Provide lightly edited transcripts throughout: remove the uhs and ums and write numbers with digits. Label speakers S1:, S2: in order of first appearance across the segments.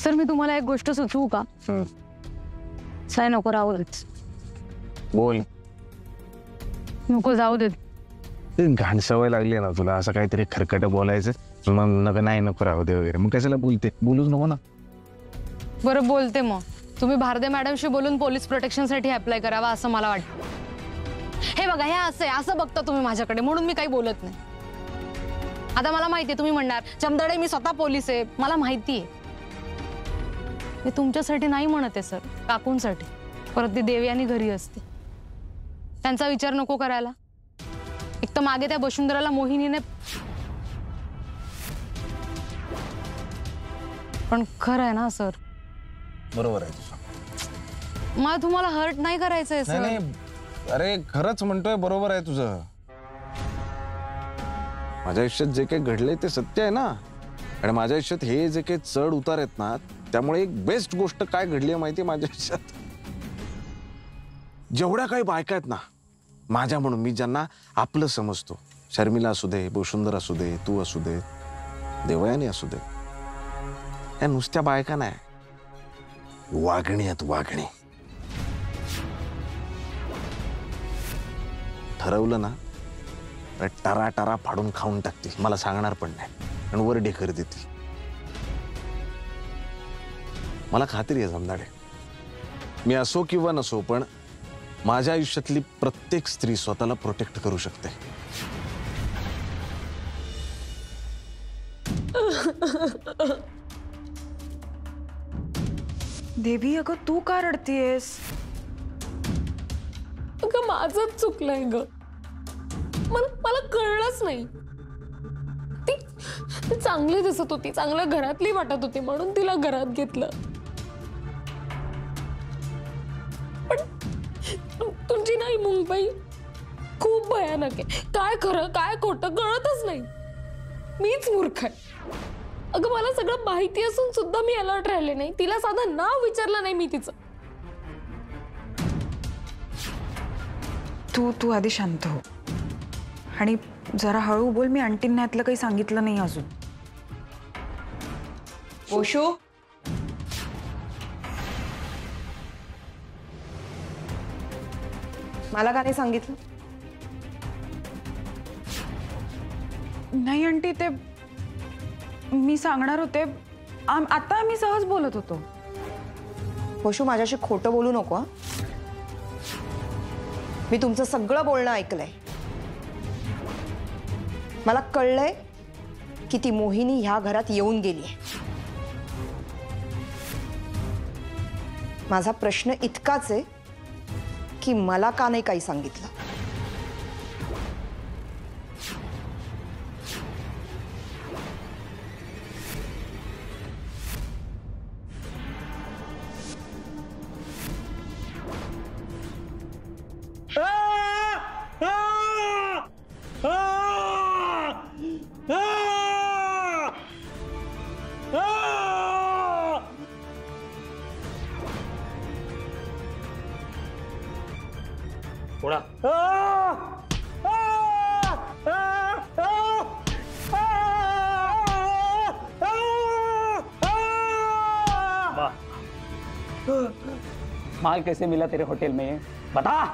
S1: Sir मी तुम्हाला एक गोष्ट सुचवू का? साय नको राहूच.
S2: बोल.
S1: नको जाऊ दे.
S2: घाण सवय लागली ना तुला असं काहीतरी खरकट बोलायचं मग नका नाही नको राहू दे वगैरे मग कशाला बोलते बोलूच नको ना.
S1: बरं बोलते मग. तुम्ही भारती मॅडमशी बोलून पोलीस प्रोटेक्शनसाठी अप्लाय करावा असं मला वाटतं. हे बघा हे असं बघता तुम्ही माझ्याकडे म्हणून मी काही बोलत नाही. आता मला माहितीये तुम्ही म्हणणार चमदडे मी स्वतः पोलीस आहे मला माहितीये. मी तुमच्यासाठी नाही म्हणत आहे सर काकूंसाठी. परत ती देवयानी घरी असते त्यांचा विचार नको करायला. एक तर मागे त्या वसुंधराला मोहिनीने पण खरं आहे ना सर.
S2: बरोबर आहे तुझं.
S1: मला तुम्हाला हर्ट नाही करायचंय सर.
S2: नाही अरे खरंच म्हणतोय बरोबर आहे तुझं. माझ्या आयुष्यात जे काही घडले ते सत्य आहे ना. आणि माझ्या आयुष्यात हे जे काही चढ उतार आहेत ना त्यामुळे एक बेस्ट गोष्ट काय घडली आहे माहिती आहे माझ्या आयुष्यात. जेवढ्या काही बायका आहेत ना माझ्या म्हणून मी ज्यांना आपलं समजतो शर्मिला असू दे वसुंधरा असू दे तू असू दे देवयानी असू दे या नुसत्या बायका नाही वागणी आहेत वागणी. ठरवलं ना तर टरा टरा फाडून खाऊन टाकतील मला सांगणार पण नाही आणि वर ढेकर देतील. मला खात्री आहे जमदाडे मी असो किंवा नसो पण माझ्या आयुष्यातली प्रत्येक स्त्री स्वतःला प्रोटेक्ट करू शकते.
S3: देवी अगं तू का रडतीयेस?
S4: अगं माझंच चुकलंय ग. मला कळलंच नाही. ती चांगली दिसत होती चांगल्या घरातली वाटत होती म्हणून तिला घरात घेतलं. पण तुमची नाही मुंबई खूप भयानक आहे. काय खरं काय खोटं कळतच नाही. मीच मूर्ख आहे. अगं मला सगळं माहिती असून सुद्धा मी अलर्ट राहिले नाही. तिला साधं नाव विचारलं नाही मी तिचं.
S3: तू आधी शांत हो आणि जरा हळू बोल. मी आंटींना यातलं काही सांगितलं नाही अजून. ओशू
S5: मला का नाही सांगितलं?
S3: नाही आंटी ते मी सांगणार होते. आता मी सहज बोलत होतो.
S5: वशू माझ्याशी खोटं बोलू नको. मी तुमचं सगळं बोलणं ऐकलंय. मला कळलंय की ती मोहिनी ह्या घरात येऊन गेली. माझा प्रश्न इतकाच आहे की मला का नाही काही सांगितलं.
S6: थोड़ा माल कैसे मिला तेरे होटल में? बता,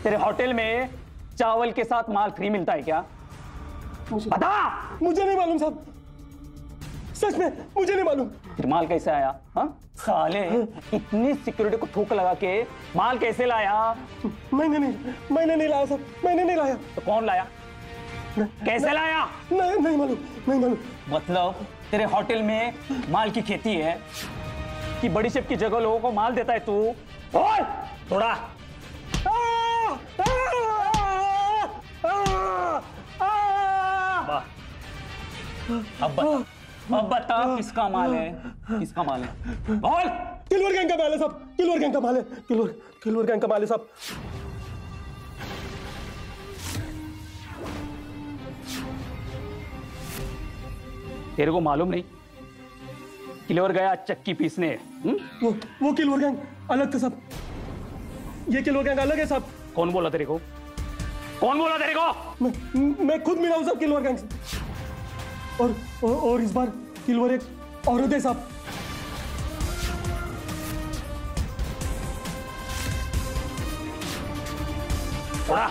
S6: तेरे होटल में चावल के साथ माल फ्री मिलता है क्या? बता।
S7: मुझे नहीं मालूम साहब, सच में मुझे नहीं मालूम।
S6: फिर माल कैसे आया? हाँ साले, इतनी सिक्योरिटी को ठोक लगा के माल कैसे लाया?
S7: मैंने नहीं लाया साहब, मैंने नहीं लाया।
S6: तो कौन लाया? कैसे लाया?
S7: नहीं मालूम, नहीं मालूम।
S6: मतलब तेरे होटल में माल की खेती है कि बड़ी शेफ की जगह लोगों को माल देता है तू? बोल थोड़ा। अब बता किसका माल है? किसका माल है? बोल।
S7: किलवर गैंग का माल है साहब, किलवर गैंग का माल है, किलवर गैंग का माल है साहब।
S6: तेरे को मालूम नहीं किलवर गया चक्की पीसने?
S7: वो किलवर गैंग अलग था साहब, ये किलवर गैंग अलग है साहब।
S6: कौन बोला तेरे को? कौन बोला तेरे को?
S7: मैं खुद मिला हूं साहब किलवर गैंग से। और इस बार किलवर एक औरत है साहब।
S6: थोड़ा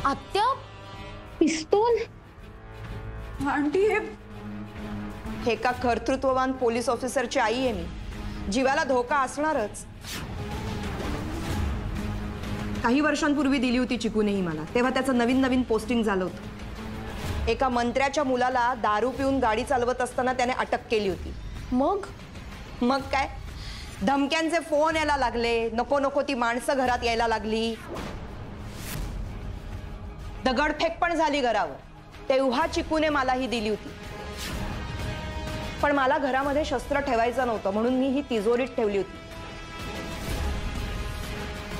S4: आत्या पिस्तूल
S3: आंटी
S5: हे का कर्तृत्ववान पोलीस ऑफिसरची आई आहे मी, जीवाला धोका असणारच. काही वर्षांपूर्वी दिली होती चिकूनेही मला, तेव्हा त्याचं नवीन नवीन पोस्टिंग झालं होतं. एका मंत्र्याच्या मुलाला दारू पिऊन गाडी चालवत असताना त्याने अटक केली होती. मग काय, धमक्यांचे फोन यायला लागले, नको नको ती माणसं घरात यायला लागली, दगडफेक पण झाली घरावर. तेव्हा चिकूने मला ही दिली होती, पण मला घरामध्ये शस्त्र ठेवायचं नव्हतं म्हणून मी ही तिजोरीत ठेवली होती.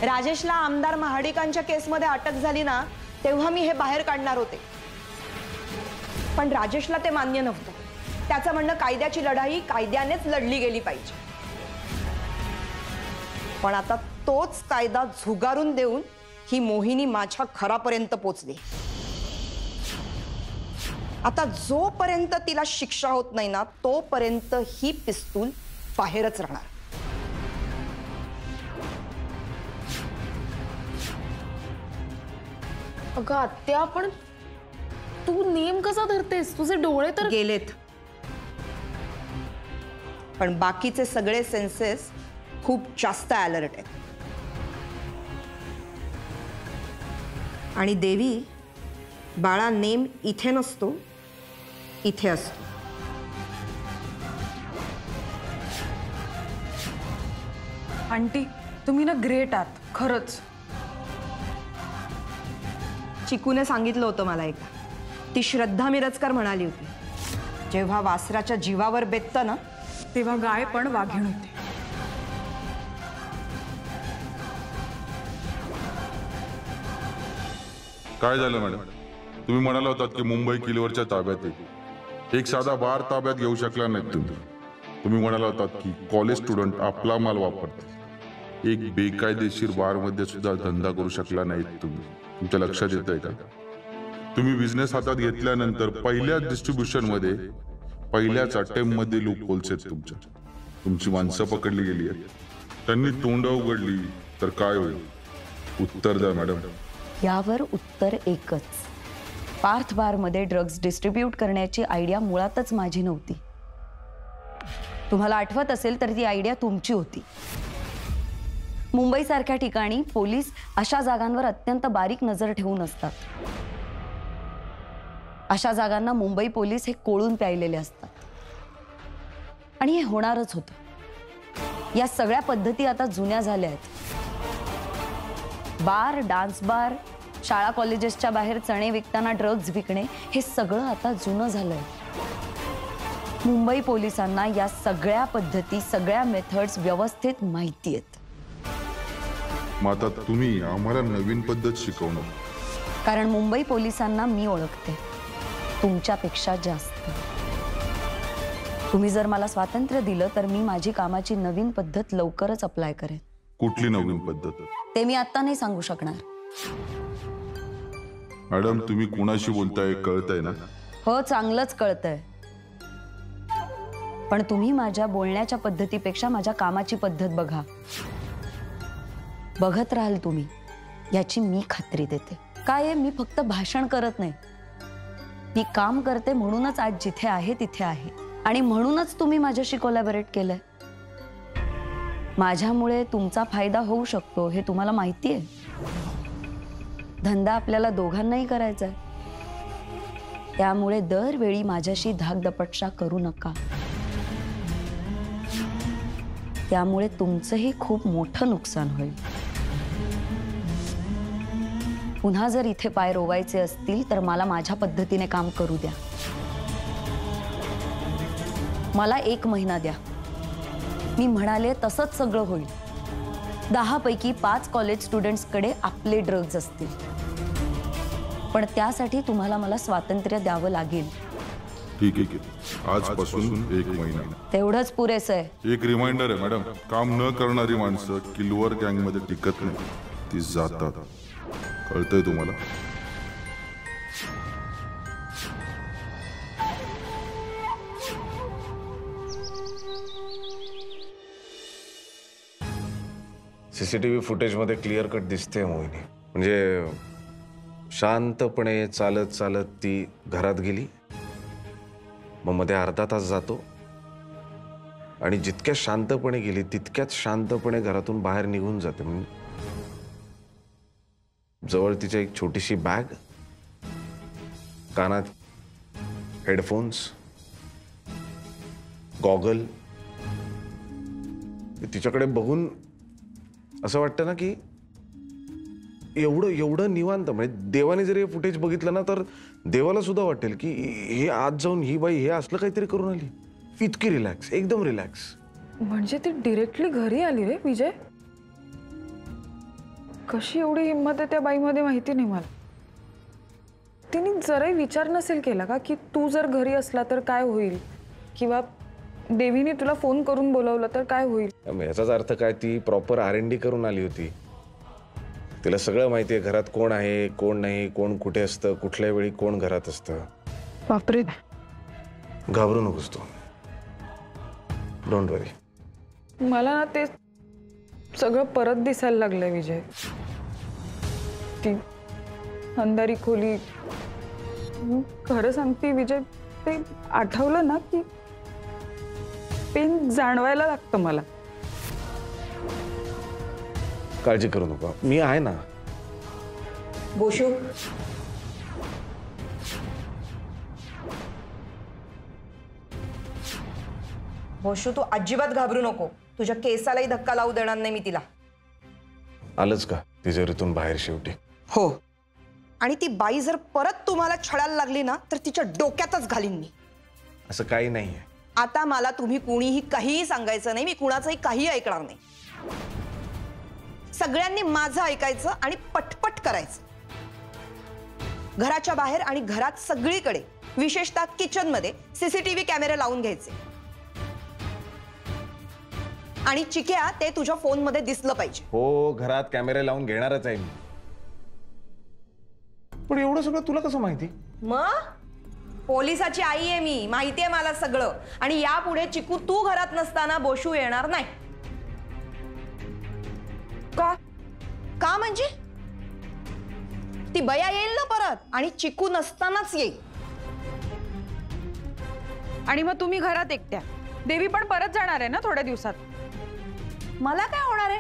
S5: राजेशला आमदार महाडिकांच्या केसमध्ये अटक झाली ना, तेव्हा मी हे बाहेर काढणार होते, पण राजेशला ते मान्य नव्हतं. त्याचं म्हणणं कायद्याची लढाई कायद्यानेच लढली गेली पाहिजे. पण आता तोच कायदा झुगारून देऊन ही मोहिनी माझ्या घरापर्यंत पोचली. आता जोपर्यंत तिला शिक्षा होत नाही ना, तोपर्यंत ही पिस्तूल बाहेरच राहणार.
S4: अगं आत्या, पण तू नेम कसा धरतेस? तुझे डोळे तर
S5: गेलेत, पण बाकीचे सगळे सेन्सेस खूप जास्त अलर्ट आहेत. आणि देवी, बाळा नेम इथे नसतो, इथे असतो.
S3: आंटी तुम्ही ना ग्रेट आहात खरंच.
S5: चिकूने सांगितलं होतं मला एकदा, ती श्रद्धा मिरजकर म्हणाली होती, जेव्हा वासराच्या जीवावर बेततं ना,
S3: तेव्हा गाय पण वाघीण होते.
S8: काय झालं मॅडम? तुम्ही म्हणाला होतात की मुंबई किल्ल्यावरच्या ताब्यात आहे. एक साधा बार ताब्यात घेऊ शकला नाहीत तुम्ही. तुम्ही म्हणाला होतात की कॉलेज स्टुडंट आपला माल वापरतात. एक बेकायदेशीर बार मध्ये सुद्धा धंदा करू शकला नाहीत तुम्ही. तुमच्या लक्षात येत आहे का? तुम्ही बिझनेस हातात घेतल्यानंतर पहिल्याच डिस्ट्रीब्युशन मध्ये, पहिल्याच अटेम्प्ट मध्ये लूप होल्स आहेत तुमच्या. तुमची माणसं पकडली गेली आहेत. त्यांनी तोंड उघडली तर काय होईल? उत्तर द्या मॅडम.
S9: यावर उत्तर एकच. पार्थ बारमध्ये ड्रग्ज डिस्ट्रीब्यूट करण्याची आयडिया मुळातच माझी नव्हती. तुम्हाला आठवत असेल तर ती आयडिया तुमची होती. मुंबईसारख्या ठिकाणी पोलीस अशा जागांवर अत्यंत बारीक नजर ठेवून असतात. अशा जागांना मुंबई पोलीस हे कोळून प्यायलेले असतात. आणि हे होणारच होतं. या सगळ्या पद्धती आता जुन्या झाल्या आहेत. बार, डान्स बार, शाळा कॉलेजेसच्या बाहेर चणे विकताना ड्रग्ज विकणे, हे सगळं आता जुनं झालंय. मुंबई पोलिसांना या सगळ्या पद्धती, सगळ्या मेथड्स व्यवस्थित माहिती आहेत.
S8: मग आता तुम्ही आम्हाला नवीन पद्धत शिकवणार?
S9: कारण मुंबई पोलिसांना मी ओळखते तुमच्यापेक्षा जास्त. तुम्ही जर मला स्वातंत्र्य दिलं तर मी माझी कामाची नवीन पद्धत लवकरच अप्लाय करेन.
S8: कुठली नवीन पद्धत?
S9: ते मी आता नाही सांगू शकणार.
S8: मॅडम तुम्ही कुणाशी बोलताय कळतंय ना?
S9: हो, चांगलंच कळतंय. पण तुम्ही माझ्या बोलण्याच्या पद्धतीपेक्षा माझ्या कामाची पद्धत बघा. बघत राहाल तुम्ही, याची मी खात्री देते. काय आहे, मी फक्त भाषण करत नाही, मी काम करते. म्हणूनच आज जिथे आहे तिथे आहे. आणि म्हणूनच तुम्ही माझ्याशी कोलॅबोरेट केलंय. माझ्यामुळे तुमचा फायदा होऊ शकतो हे तुम्हाला माहिती आहे. धंदा आपल्याला दोघांनाही करायचा आहे. त्यामुळे दरवेळी माझ्याशी धाकदपटशा करू नका. त्यामुळे तुमचंही खूप मोठं नुकसान होईल. पुन्हा जर इथे पाय रोवायचे असतील तर मला माझ्या पद्धतीने काम करू द्या. मला 1 महिना द्या. मी म्हणाले तसंच सगळं होईल. 10 पैकी 5 कॉलेज स्टुडंट्सकडे आपले ड्रग्ज असतील, पण त्यासाठी तुम्हाला मला स्वातंत्र्य द्यावं लागेल.
S8: ठीक आहे, आजपासून 1 महिना.
S9: तेवढंच पुरेसं आहे.
S8: एक रिमाइंडर आहे मॅडम, काम न करणारी माणसं किलवर गँग मध्ये टिकत नाही, ती जातात. कळतंय तुम्हाला?
S2: सीसीटीव्ही फुटेजमध्ये क्लिअर कट दिसते मोहिनी. म्हणजे शांतपणे चालत चालत ती घरात गेली, मग मध्ये अर्धा तास जातो आणि जितक्या शांतपणे गेली तितक्याच शांतपणे घरातून बाहेर निघून जाते. जवळ तिच्या एक छोटीशी बॅग, कानात हेडफोन्स, गॉगल. तिच्याकडे बघून असं वाटतं ना की एवढं निवांत. म्हणजे देवाने जर हे फुटेज बघितलं ना तर देवाला सुद्धा वाटेल की हे आज जाऊन ही बाई हे असलं काहीतरी करून आली. इतकी रिलॅक्स, एकदम रिलॅक्स.
S3: म्हणजे ती डिरेक्टली घरी आली रे विजय? कशी एवढी हिंमत आहे त्या बाईमध्ये माहिती नाही मला. तिने जराही विचार नसेल केला का की तू जर घरी असला तर काय होईल, किंवा देवीने तुला फोन करून बोलवलं तर काय होईल?
S2: याचाच अर्थ काय, ती प्रॉपर R&D करून आली होती. तिला सगळं माहिती आहे, घरात कोण आहे कोण नाही, कोण कुठे असतं, कुठल्या वेळी कोण घरात असतं.
S3: बापरे.
S2: घाबरू नकोस तू, डोंट वरी.
S3: मला ना ते सगळं परत दिसायला लागलंय विजय. ती अंधारी खोली, खरं सांगते विजय, ते आठवलं ना की पेन जाणवायला लागतं मला.
S2: काळजी करू नको, मी आहे ना.
S5: बोशू, बोशू तू अजिबात घाबरू नको. तुझ्या केसालाही धक्का लावू देणार नाही मी तिला.
S2: आलंच का तिजोरीतून बाहेर शेवटी?
S5: हो. आणि ती बाई जर परत तुम्हाला छळायला लागली ना तर तिच्या डोक्यातच घालीन मी.
S2: असं काही नाहीये.
S5: आता मला तुम्ही कुणीही काहीही सांगायचं नाही. मी कुणाचंही काही ऐकणार नाही. सगळ्यांनी माझं ऐकायचं आणि पटपट करायचं. घराच्या बाहेर आणि घरात सगळीकडे, विशेषतः किचनमध्ये सीसीटीव्ही कॅमेरे लावून घ्यायचे. आणि चिक्या, ते तुझ्या फोनमध्ये दिसलं पाहिजे.
S2: हो, घरात कॅमेरे लावून घेणारच आहे मी. पण एवढं सगळं तुला कसं माहिती?
S5: मग पोलिसाची आई आहे मी, माहिती आहे मला सगळं. आणि यापुढे चिकू तू घरात नसताना बोशू येणार नाही. का? का म्हणजे ती बया येईल ना परत, आणि चिकू नसतानाच येईल.
S3: आणि मग तुम्ही घरात एकट्या, देवी पण परत जाणार आहे ना थोड्या दिवसात.
S5: मला काय होणार आहे?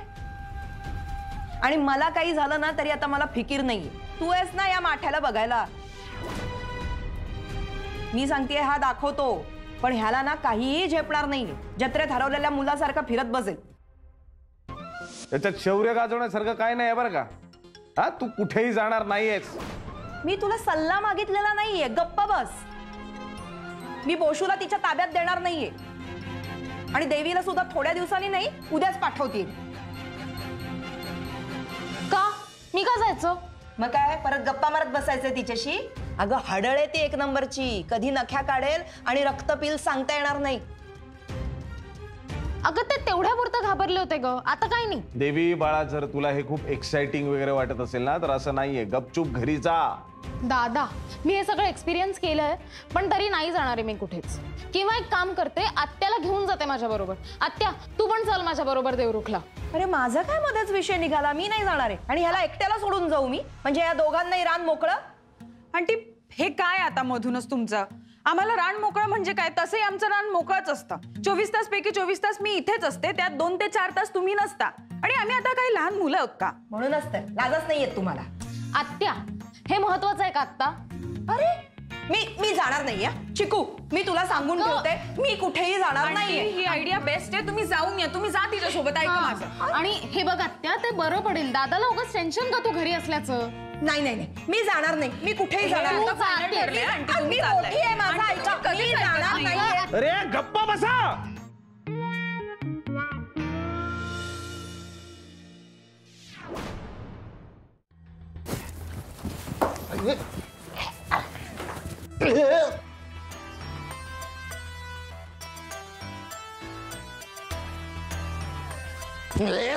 S5: आणि मला काही झालं ना तरी आता मला फिकीर नाहीये. तू आहेस ना या माठ्याला बघायला. मी सांगतेय, हा दाखवतो, पण ह्याला ना काहीही झेपणार नाहीये. जत्रेत हरवलेल्या मुलासारखा फिरत बसेल.
S2: त्याच्यात शौर्य गाजवण्यासारखं काय नाही बरं का. हा, तू कुठेही जाणार नाहीयेस.
S5: मी तुला सल्ला मागितलेला नाहीये, गप्पा बस. मी बोशूला तिच्या ताब्यात देणार नाहीये. आणि देवीला सुद्धा थोड्या दिवसांनी नाही, उद्याच पाठवतील.
S1: का? मी का जायचं?
S5: मग काय परत गप्पा मारत बसायचंय तिच्याशी? अगं हडळ आहे ती एक नंबरची. कधी नख्या काढेल आणि रक्त पिल सांगता येणार नाही.
S1: अगं ते तेवढ्यापुरतं घाबरले होते ग, आता काही नाही.
S2: देवी बाळा, जर तुला हे खूप एक्साइटिंग वगैरे वाटत असेल ना तर असं नाहीये. गपचूप घरी जा.
S1: दादा, मी हे सगळं एक्सपिरियन्स केलंय, पण तरी नाही जाणार आहे मी कुठेच. किंवा एक काम करते, आत्याला घेऊन जाते माझ्या बरोबर. आत्या, तू पण चल माझ्या बरोबर देवरुखला.
S5: अरे माझा काय मध्येच विषय निघाला? मी नाही जाणार आहे. आणि ह्याला एकट्याला सोडून जाऊ मी? म्हणजे या दोघांनाही रान मोकळं.
S3: आंटी, हे काय आता मधूनच तुमचं? आम्हाला रान मोकळं म्हणजे काय? तसंही आमचं रान मोकळंच असतं. 24 तास पैकी 24 तास मी इथेच असते, त्यात 2 ते 4 तास तुम्ही नसता. आणि आम्ही आता काही लहान मुलं आहोत का?
S5: म्हणूनच तर लाजच नाहीयेत तुम्हाला.
S1: आत्या, हे महत्वाचं आहे का आत्ता?
S5: अरे मी जाणार नाहीये चिकू. मी तुला सांगून ठेवते, मी कुठेही जाणार नाहीये.
S3: ही आयडिया बेस्ट आहे. तुम्ही जाऊन या, तुम्ही जा तिच्या सोबत. ऐका माझं.
S1: आणि हे बघ आत्या, ते बरं पडेल. दादाला उगाच टेन्शन का तू घरी असल्याचं?
S5: नाही नाही नाही, मी जाणार नाही. मी कुठेही जाणार नाही. मी मोठी आहे, माझा ऐका. मी जाणार नाहीये.
S2: अरे गप्पा बसा.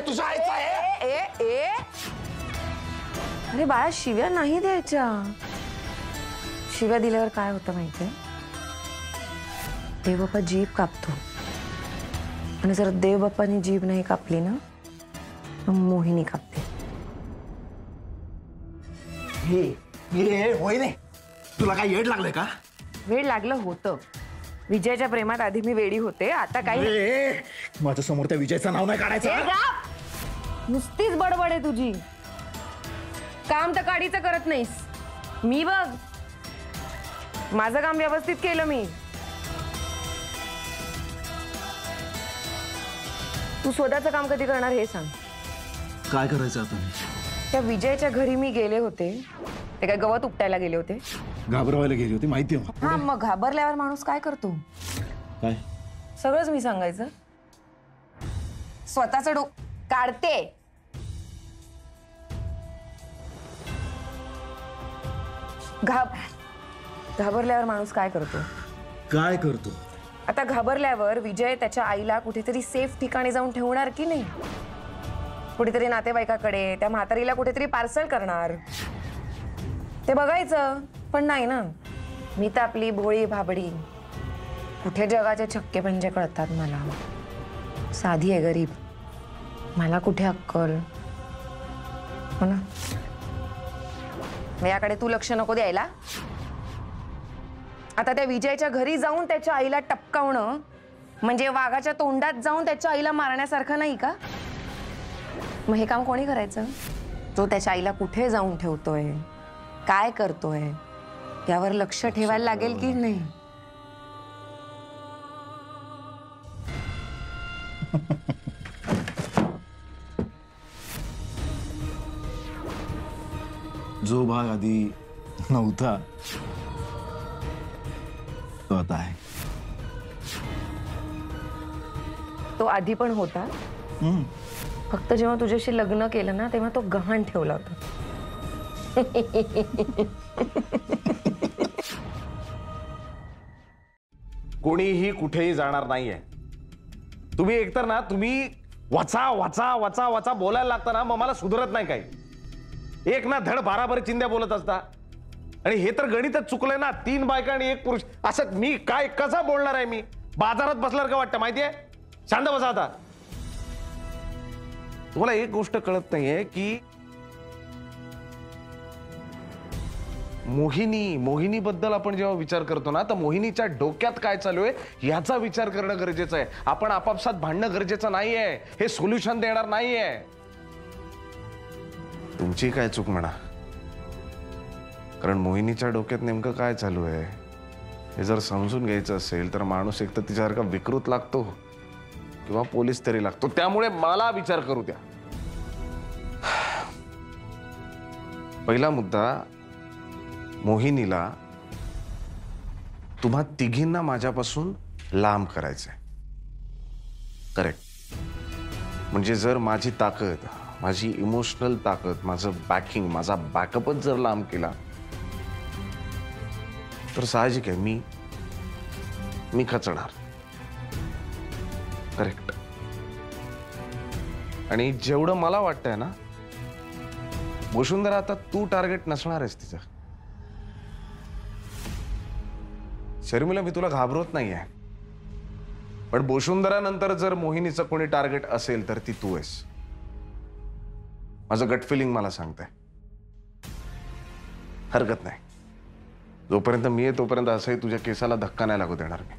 S2: तुझ्या आईचा आहे.
S5: ए ए अरे बाळा, शिव्या नाही द्यायच्या. शिव्या दिल्यावर काय होतं माहितीये? देवबाप्पा जीभ कापतो, आणि जर देवबाप्पानी जीभ नाही कापली ना, मग मोहिनी कापते.
S2: हे होय नाही, तुला काय येड लागलंय का?
S5: वेळ लागलं होतं. विजयाच्या प्रेमात आधी मी वेडी होते, आता काही
S2: माझ्या समोर त्या विजयचं नाव नाही काढायचं.
S5: नुसतीच बडबड आहे तुझी. काम तर काढीचं करत नाहीस. मी बघ, माझं काम व्यवस्थित केलं मी. तू स्वतःचं काम कधी करणार हे सांग.
S2: काय करायचं आता?
S5: त्या विजयच्या घरी मी गेले होते, ते काय गवत उपटायला गेले होते?
S2: घाबरवायला गेली होती माहिती आहे.
S5: हा, मग घाबरल्यावर माणूस काय करतो?
S2: काय?
S5: सगळंच मी सांगायचं. स्वतःचं काढते. घाबरल्यावर माणूस काय करतो?
S2: काय करतो?
S5: आता घाबरल्यावर विजय त्याच्या आईला कुठेतरी सेफ ठिकाणी जाऊन ठेवणार की नाही? कुठेतरी नातेवाईकाकडे, त्या म्हातारीला कुठेतरी पार्सल करणार. ते बघायचं. पण नाही ना, मी तर आपली भोळी भाबडी. कुठे जगाचे छक्के पंजे कळतात मला. साधी आहे, गरीब. मला कुठे अक्कल, हो ना? याकडे तू लक्ष नको द्यायला. आता त्या विजयच्या घरी जाऊन त्याच्या आईला टपकावणं म्हणजे वाघाच्या तोंडात जाऊन त्याच्या आईला मारण्यासारखं नाही का? मग हे काम कोणी करायचं? तो त्याच्या आईला कुठे जाऊन ठेवतोय, काय करतोय, यावर लक्ष ठेवायला लागेल की नाही?
S2: जो भाग आधी नव्हता तो आता आहे.
S5: तो आधी पण होता. फक्त जेव्हा तुझ्याशी लग्न केलं ना, तेव्हा तो गहाण ठेवला होता.
S2: कोणीही कुठेही जाणार नाहीये. तुम्ही एकतर ना, तुम्ही वाचा वाचा वाचा वाचा बोलायला लागता ना, मग मला सुधरत नाही काही. एक ना धड बाराबारी चिंध्या बोलत असता. आणि हे तर गणितच चुकलंय ना. 3 बायका आणि 1 पुरुष. असं मी काय कसा बोलणार आहे? मी बाजारात बसल्यावर का वाटतं माहितीये? शांत बसा आता. तुम्हाला एक गोष्ट कळत नाहीये की मोहिनी बद्दल आपण जेव्हा विचार करतो ना, तर मोहिनीच्या डोक्यात काय चालू आहे याचा विचार करणं गरजेचं आहे. आपण आपापसात भांडणं गरजेचं नाहीये. हे सोल्युशन देणार नाहीये. तुमची काय चूक म्हणा, कारण मोहिनीच्या डोक्यात नेमकं काय चालू आहे हे जर समजून घ्यायचं असेल तर माणूस एक तर तिच्यासारखा विकृत लागतो किंवा पोलीस तरी लागतो. त्यामुळे मला विचार करू द्या. पहिला मुद्दा, मोहिनीला तुम्हा तिघींना माझ्यापासून लांब करायचंय. करेक्ट. म्हणजे जर माझी ताकद, माझी इमोशनल ताकद, माझं बॅकिंग, माझा बॅकअपच जर लांब केला तर साहजिक आहे मी खचणार. करेक्ट. आणि जेवढं मला वाटतंय ना, वसुंधरा आता तू टार्गेट नसणार आहेस तिचं. शर्मिला, मी तुला घाबरवत नाहीये, पण वसुंधरा नंतर जर मोहिनीचं कोणी टार्गेट असेल तर ती तू आहेस. माझं गट फिलिंग मला सांगतंय. हरकत नाही. जोपर्यंत मी आहे तोपर्यंत असंही तुझ्या केसाला धक्का नाही लागू देणार मी.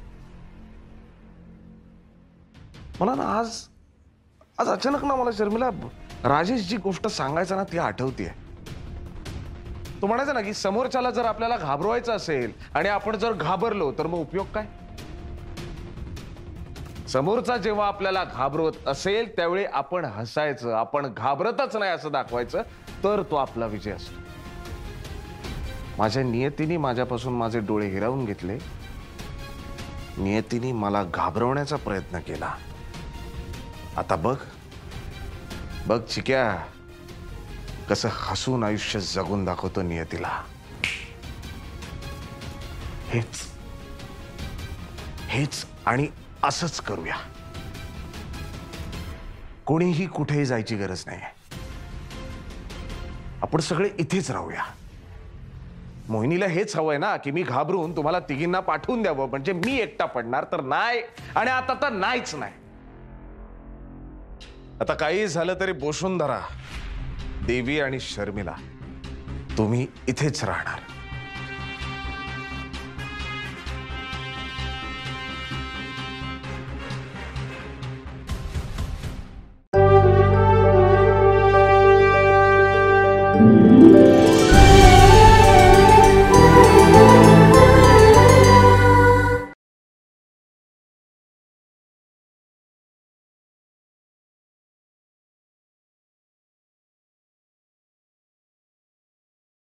S2: मला ना आज अचानक ना मला शर्मिला राजेश जी गोष्ट सांगायचा ना ती आठवतीये. तो म्हणायचा ना की समोरच्याला जर आपल्याला घाबरवायचं असेल आणि आपण जर घाबरलो तर मग उपयोग काय? समोरचा जेव्हा आपल्याला घाबरवत असेल त्यावेळी आपण हसायचं, आपण घाबरतच नाही असं दाखवायचं, तर तो आपला विजय असतो. माझ्या नियतीने माझ्यापासून माझे डोळे हिरावून घेतले. नियतीने मला घाबरवण्याचा प्रयत्न केला. आता बघ चिक्या, कसं हसून आयुष्य जगून दाखवतो नियतीला. हेच आणि असंच करूया. कोणीही कुठेही जायची गरज नाही. आपण सगळे इथेच राहूया. मोहिनीला हेच हवंय ना की मी घाबरून तुम्हाला तिघींना पाठवून द्यावं, म्हणजे मी एकटा पडणार. तर नाही, आणि आता तर नाहीच नाही. आता काही झालं तरी वसुंधरा, देवी आणि शर्मिला तुम्ही इथेच राहणार.